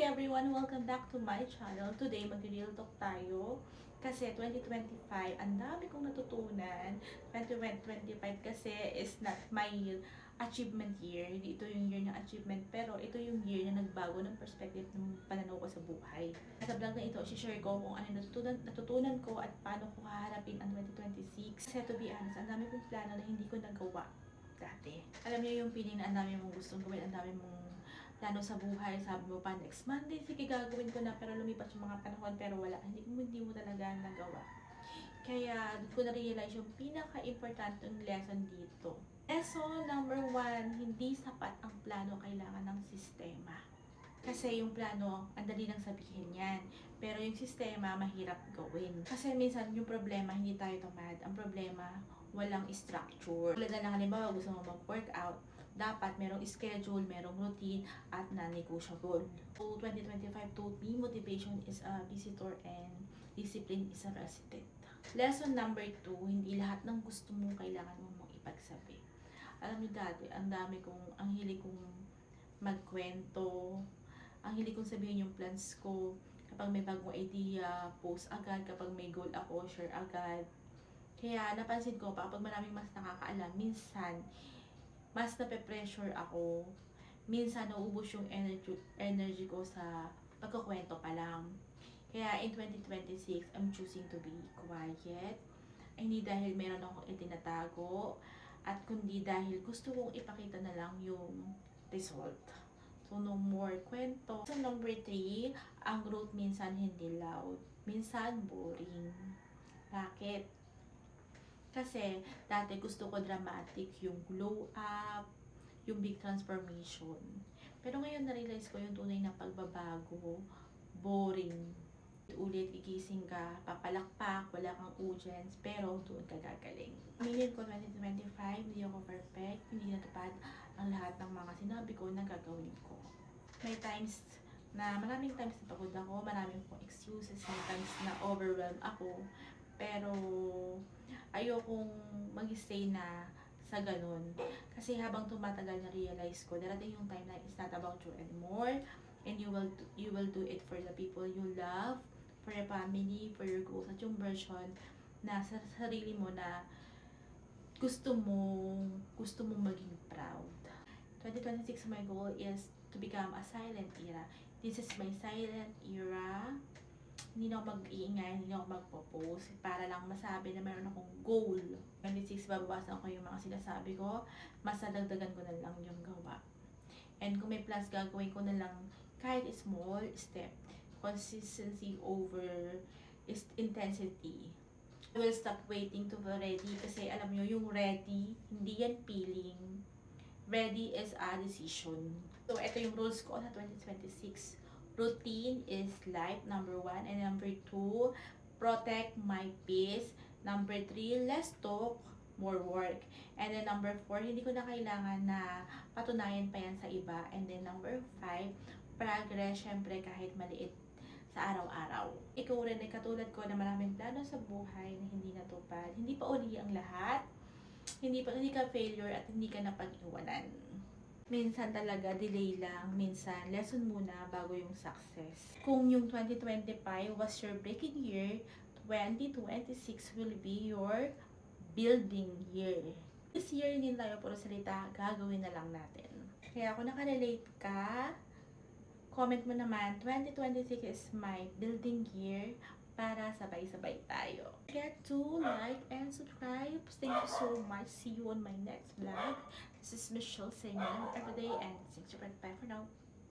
everyone! Welcome back to my channel. Today, mag-real talk tayo. Kasi 2025, ang dami kong natutunan. 2025 kasi is not my achievement year. Hindi ito yung year ng achievement. Pero ito yung year na nagbago ng perspective ng pananaw ko sa buhay. Sa vlog na ito, share ko kung ano natutunan ko at paano ko haharapin ang 2026. Kasi to be honest, ang dami kong plano na hindi ko nagawa dati. Alam niyo yung feeling na ang dami mong gustong gawin, ang dami mong plano sa buhay, sabi mo pa next Monday, sige gagawin ko na, pero lumipas yung mga panahon, pero wala, hindi mo talaga nagawa. Kaya doon ko na-realize yung pinaka-importantong lesson dito. Lesson number 1, hindi sapat ang plano, kailangan ng sistema. Kasi yung plano, ang dali lang sabihin yan. Pero yung sistema, mahirap gawin. Kasi minsan yung problema, hindi tayo tamad. Ang problema, walang structure. Tulad na lang, halimbawa, gusto mo mag-workout, dapat merong schedule, merong routine, at non-negotiable. So, 2025 taught me, motivation is a visitor and discipline is a resident. Lesson number 2, hindi lahat ng gusto mo, kailangan mo ipagsabi. Alam niyo dati, ang hilig kong magkwento, ang hilig kong sabihin yung plans ko. Kapag may bagong idea, post agad. Kapag may goal ako, share agad. Kaya napansin ko pa, kapag maraming mas nakakaalam, minsan, mas nape-pressure ako. Minsan, nauubos yung energy ko sa pagkukwento pa lang. Kaya in 2026, I'm choosing to be quiet. Hindi dahil meron akong itinatago, at kundi dahil gusto kong ipakita na lang yung result. So, no more kwento. So, number 3, ang growth minsan hindi loud. Minsan boring. Bakit? Kasi, dati gusto ko dramatic, yung glow up, yung big transformation. Pero ngayon, na-realize ko yung tunay na pagbabago, boring. Ulit, gigising ka, papalakpak, wala kang audience, pero doon ka gagaling. Aminin ko, 2025, hindi ako perfect, hindi natupad ang lahat ng mga sinabi ko na gagawin ko. May times na, maraming times na pagod ako, maraming pong excuses, may times na overwhelmed ako, pero ayokong mag-stay na sa ganun. Kasi habang tumatagal na realize ko, darating yung time na it's not about you anymore, and you will do it for the people you love, for your family, for your goals, at yung version na sa sarili mo na gusto mong maging proud. 2026, my goal is to become a silent era. This is my silent era. Hindi na ako mag-iingay, hindi na ako magpo-post para lang masabi na mayroon akong goal. 26, babawasan ko yung mga sinasabi ko, mas nadagdagan ko na lang yung gawa. And kung may plans, gagawin ko na lang kahit small step. Consistency over intensity. I will stop waiting to be ready kasi alam nyo, yung ready, hindi yan feeling. Ready is a decision. So, ito yung rules ko sa 2026. Routine is life, number 1. And number 2, protect my peace. Number 3, less talk, more work. And then number 4, hindi ko na kailangan na patunayan pa yan sa iba. And then number 5, progress, syempre kahit maliit sa araw-araw. Ikaw rin ay katulad ko na maraming plano sa buhay na hindi natupad. Hindi pa uli ang lahat. Hindi ka failure at hindi ka napag-iwanan. Minsan talaga delay lang, minsan lesson muna bago yung success. Kung yung 2025 was your breaking year, 2026 will be your building year. This year, hindi tayo puro salita, gagawin na lang natin. Kaya kung nakarelate ka, comment mo naman, 2026 is my building year para sabay-sabay tayo. Get to like and subscribe. Thank you so much. See you on my next vlog. This is Michelle saying every day and thanks for bye for now.